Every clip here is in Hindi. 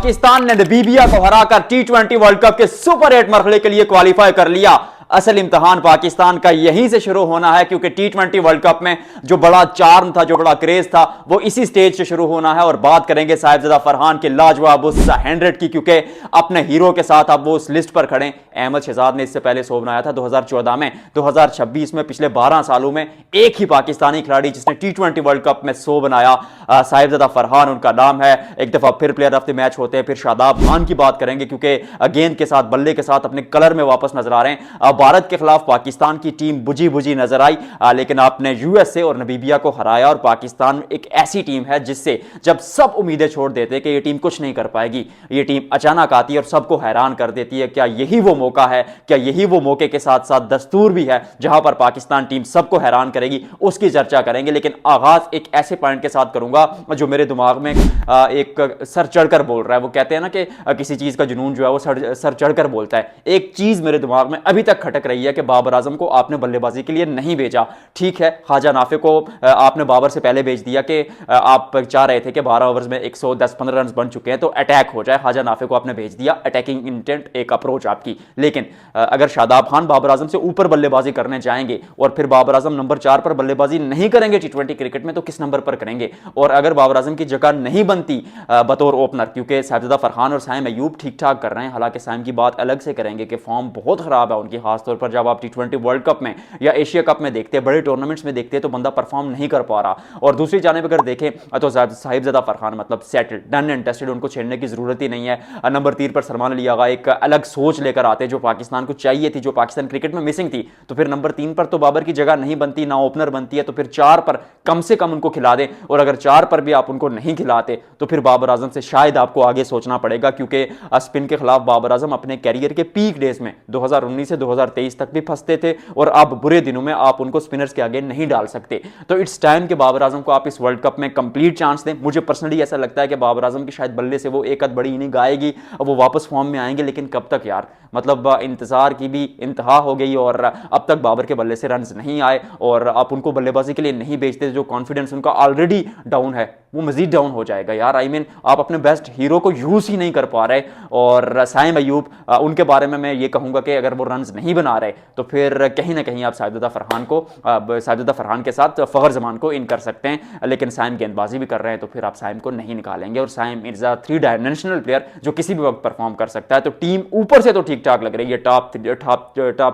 पाकिस्तान ने नामीबिया को हराकर टी20 वर्ल्ड कप के सुपर 8 मरहले के लिए क्वालिफाई कर लिया। असल इम्तिहान पाकिस्तान का यहीं से शुरू होना है, क्योंकि टी20 वर्ल्ड कप में जो बड़ा चार्म था, जो बड़ा क्रेज था, वो इसी स्टेज से शुरू होना है। और बात करेंगे साहिबजादा फरहान के लाजवाब उस 100 की, क्योंकि अपने हीरो के साथ अब वो उस लिस्ट पर खड़े। अहमद शहजाद ने इससे पहले 100 बनाया था 2014 में, 2026 में, पिछले 12 सालों में एक ही पाकिस्तानी खिलाड़ी जिसने टी20 वर्ल्ड कप में 100 बनाया, साहिबजादा फरहान उनका नाम है। एक दफा फिर प्लेयर ऑफ द मैच होते हैं। फिर शादाब खान की बात करेंगे, क्योंकि गेंद के साथ, बल्ले के साथ अपने कलर में वापस नजर आ रहे हैं। भारत के खिलाफ पाकिस्तान की टीम बुझी बुझी नजर आई, लेकिन आपने यूएसए और नामीबिया को हराया। और पाकिस्तान एक ऐसी टीम है जिससे जब सब उम्मीदें छोड़ देते कि ये टीम कुछ नहीं कर पाएगी, ये टीम अचानक आती है और सबको हैरान कर देती है। क्या यही वो मौका है? क्या यही वो मौके के साथ साथ दस्तूर भी है जहां पर पाकिस्तान टीम सबको हैरान करेगी? उसकी चर्चा करेंगे, लेकिन आगाज एक ऐसे पॉइंट के साथ करूंगा जो मेरे दिमाग में एक सर चढ़कर बोल रहा है। वो कहते हैं ना कि किसी चीज का जुनून जो है वो सर चढ़कर बोलता है। एक चीज मेरे दिमाग में अभी तक खटक रही है कि बाबर आजम को आपने बल्लेबाजी के लिए नहीं भेजा। ठीक है, ख्वाजा नाफे को आपने बाबर से पहले भेज दिया कि आप चाह रहे थे कि 12 ओवर्स में 110-15 रन बन चुके हैं तो अटैक हो जाए। ख्वाजा नाफे को आपने भेज दिया, अटैकिंग इंटेंट एक अप्रोच आपकी। लेकिन अगर शादाब खान बाबर आजम से ऊपर बल्लेबाजी करने जाएंगे और फिर बाबर आजम नंबर 4 पर बल्लेबाजी नहीं करेंगे टी20 क्रिकेट में, तो किस नंबर पर करेंगे? और अगर बाबर आजम की जगह नहीं बनती बतौर ओपनर, क्योंकि साहिबजादा फरहान और साइम अयूब ठीक ठाक कर रहे हैं, हालांकि साइम की बात अलग से करेंगे कि फॉर्म बहुत खराब है उनकी, खासतौर पर जब आप टी20 वर्ल्ड कप में या एशिया कप में देखते हैं, बड़े टूर्नामेंट्स में देखते हैं, तो बंदा परफॉर्म नहीं कर पा रहा। और दूसरी जानिब अगर देखें तो साहिबजादा फरहान मतलब सेटल्ड, डन एंड टेस्टेड, उनको छेड़ने की जरूरत ही नहीं है। नंबर 3 पर सलमान अली आगा एक अलग सोच लेकर आते जो पाकिस्तान को चाहिए थी, जो पाकिस्तान क्रिकेट में मिसिंग थी। तो फिर नंबर 3 पर तो बाबर की जगह नहीं बनती, ना ओपनर बनती है, तो फिर 4 पर कम से कम उनको खिला दें। और अगर 4 पर भी आप उनको नहीं खिलाते तो फिर बाबर आजम से शायद आपको आगे सोचना पड़ेगा, क्योंकि स्पिन के खिलाफ बाबर आजम अपने कैरियर के पीक डेज में 2019 से 2023 तक भी फंसते थे, और अब बुरे दिनों में आप उनको स्पिनर्स के आगे नहीं डाल सकते। तो इट्स टाइम कि बाबर आजम को आप इस वर्ल्ड कप में कंप्लीट चांस दें। मुझे पर्सनली ऐसा लगता है कि बाबर आजम की शायद बल्ले से वो एक आध बड़ी इनिंग आएगी, वो वापस फॉर्म में आएंगे, लेकिन कब तक यार? मतलब इंतजार की भी इंतहा हो गई और अब तक बाबर के बल्ले से रन्स नहीं आए और आप उनको बल्लेबाजी के लिए नहीं भेजते। जो कॉन्फिडेंस उनका ऑलरेडी डाउन है वो मजीद डाउन हो जाएगा यार। आई मीन आप अपने बेस्ट हीरो को यूज ही नहीं कर पा रहे। और साइम अयूब, उनके बारे में मैं ये कहूंगा कि अगर वो रन्स नहीं बना रहे तो फिर कहीं ना कहीं आप साहिबजादा फरहान के साथ फखर जमान को इन कर सकते हैं। लेकिन साइम गेंदबाजी भी कर रहे हैं तो फिर आप साइम को नहीं निकालेंगे। और साइम मिर्जा 3 डायमेंशनल प्लेयर जो किसी भी वक्त परफॉर्म कर सकता है। तो टीम ऊपर से तो ठीक ठाक लग रही है, टॉप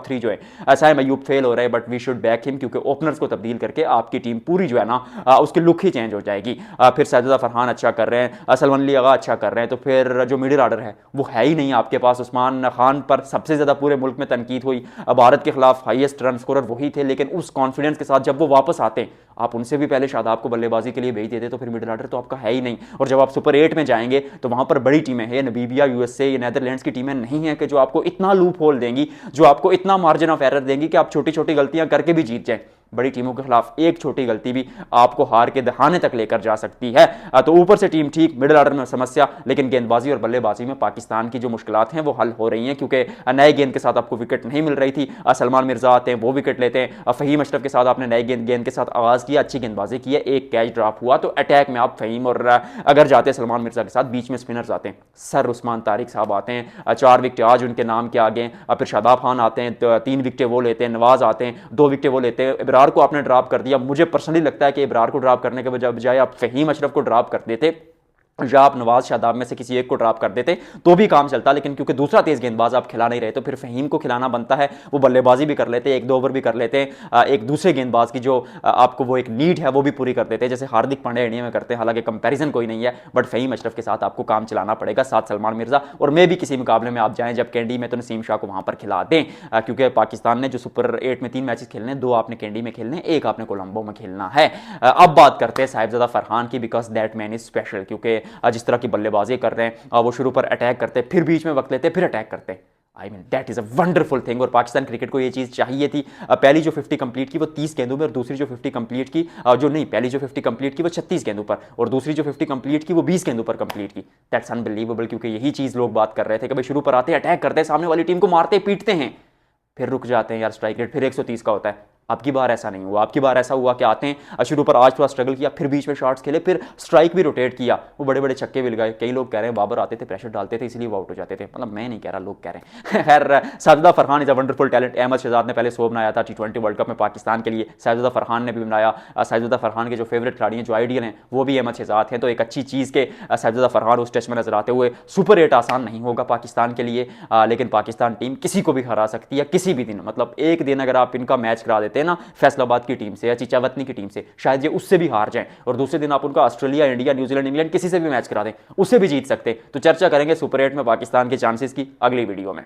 3 जो है। साइम अयूब फेल हो रहे हैं, but we should back him, क्योंकि ओपनर्स को तब्दील करके आपकी टीम पूरी जो है ना उसकी लुक ही चेंज हो जाएगी। फिर साहिबजादा फरहान अच्छा कर रहे हैं, सलमान अली आगा अच्छा कर रहे हैं, तो फिर जो मिडिल ऑर्डर है वो है ही नहीं आपके पास। उस्मान खान पर सबसे ज्यादा पूरे मुल्क में तनकीद हुई, भारत के खिलाफ हाईएस्ट रन स्कोरर वही थे, लेकिन उस कॉन्फिडेंस के साथ जब वो वापस आते, आप उनसे भी पहले शादाब को बल्लेबाजी के लिए भेज देते, तो फिर मिडिल ऑर्डर तो आपका है ही नहीं। और जब आप सुपर 8 में जाएंगे तो वहां पर बड़ी टीमें हैं, नामीबिया, यूएसए, ये नीदरलैंड्स की टीमें नहीं है कि जो आपको इतना लूप होल देंगी, जो आपको इतना मार्जिन ऑफ एरर देंगी कि आप छोटी छोटी गलतियां करके भी जीत जाएं। बड़ी टीमों के खिलाफ एक छोटी गलती भी आपको हार के दहाने तक लेकर जा सकती है। तो ऊपर से टीम ठीक, मिडिल ऑर्डर में समस्या, लेकिन गेंदबाजी और बल्लेबाजी में पाकिस्तान की जो मुश्किलात हैं वो हल हो रही हैं, क्योंकि नए गेंद के साथ आपको विकेट नहीं मिल रही थी। सलमान मिर्जा आते हैं, वो विकेट लेते हैं। फहीम अशरफ के साथ आपने नए गेंद के साथ आगाज किया, अच्छी गेंदबाजी की है, एक कैच ड्रॉप हुआ, तो अटैक में आप फहीम और अगर जाते हैं सलमान मिर्जा के साथ, बीच में स्पिनर्स आते हैं, सर उस्मान तारिक साहब आते हैं, 4 विकेट आज उनके नाम के आगे। फिर शादाब खान आते हैं, 3 विकेट वो लेते हैं, नवाज आते हैं, 2 विकेट वो लेते हैं, इब्रार को आपने ड्रॉप कर दिया। मुझे पर्सनली लगता है कि इब्रार को ड्रॉप करने के बजाय आप फहीम अशरफ को ड्रॉप कर देते या आप नवाज शादाब में से किसी एक को ड्रॉप कर देते तो भी काम चलता। लेकिन क्योंकि दूसरा तेज गेंदबाज आप खिला नहीं रहे, तो फिर फहीम को खिलाना बनता है। वो बल्लेबाजी भी कर लेते, 1-2 ओवर भी कर लेते हैं, एक दूसरे गेंदबाज की जो आपको वो एक नीड है वो भी पूरी कर देते हैं, जैसे हार्दिक पांड्या इंडिया में करते हैं। हालांकि कंपैरिजन कोई नहीं है, बट फहीम अशरफ के साथ आपको काम चलाना पड़ेगा, साथ सलमान मिर्जा। और मैं भी किसी मुकाबले में आप जाएं जब कैंडी में, तो नसीम शाह को वहां पर खिला दें, क्योंकि पाकिस्तान ने जो सुपर 8 में 3 मैचेस खेलने, 2 आपने कैंडी में खेलने, 1 आपने कोलंबो में खेलना है। अब बात करते हैं साहिबजादा फरहान की, because that man is special, क्योंकि जिस तरह की बल्लेबाजी कर रहे हैं, वो शुरू पर अटैक करते, फिर बीच में वक्त लेते, फिर अटैक करते। I mean that is a wonderful thing. और पाकिस्तान क्रिकेट को ये चीज चाहिए थी। पहली जो 50 कंप्लीट की वो 30 गेंदों में, और दूसरी जो 50 कंप्लीट की पहली जो 50 कंप्लीट की वो 36 गेंदों पर, और दूसरी जो 50 कंप्लीट की वो 20 गेंदों पर कंप्लीट की। दैट्स अनबिलीवेबल, क्योंकि यही चीज लोग बात कर रहे थे कि भाई शुरू पर आते हैं, अटैक करते हैं, सामने वाली टीम को मारते पीटते हैं, फिर रुक जाते हैं यार, स्ट्राइक रेट फिर 130 का होता है, अब की बार ऐसा नहीं हुआ। अब की बार ऐसा हुआ कि आते हैं शुरू पर आज थोड़ा स्ट्रगल किया, फिर बीच में शॉट्स खेले, फिर स्ट्राइक भी रोटेट किया, वो बड़े बड़े छक्के मिल गए। कई लोग कह रहे हैं बाबर आते थे, प्रेशर डालते थे, इसलिए वो आउट हो जाते थे। मतलब मैं नहीं कह रहा, लोग कह रहे हैं। खैर, Sajida Farhan is a wonderful talent. Ahmed Shehzad ने पहले 100 बनाया था T20 वर्ल्ड कप में पाकिस्तान के लिए, साजिदा फरहान ने भी बनाया। साजिदा फरहान के जो फेवरेट खिलाड़ी हैं, जो आइडियल हैं, वो भी अहमद शहजाद हैं। तो एक अच्छी चीज़ के साजिदा फरहान उस टेस्ट में नजर आते हुए। सुपर 8 आसान नहीं होगा पाकिस्तान के लिए, लेकिन पाकिस्तान टीम किसी को भी हरा सकती है किसी भी दिन। मतलब एक दिन अगर आप इनका मैच करा देते हैं ना फैसलाबाद की टीम से या चिचावतनी की टीम से, शायद ये उससे भी हार जाएं, और दूसरे दिन आप उनका ऑस्ट्रेलिया, इंडिया, न्यूजीलैंड, इंग्लैंड किसी से भी मैच करा दें, उससे भी जीत सकते। तो चर्चा करेंगे सुपर 8 में पाकिस्तान के चांसेस की अगली वीडियो में।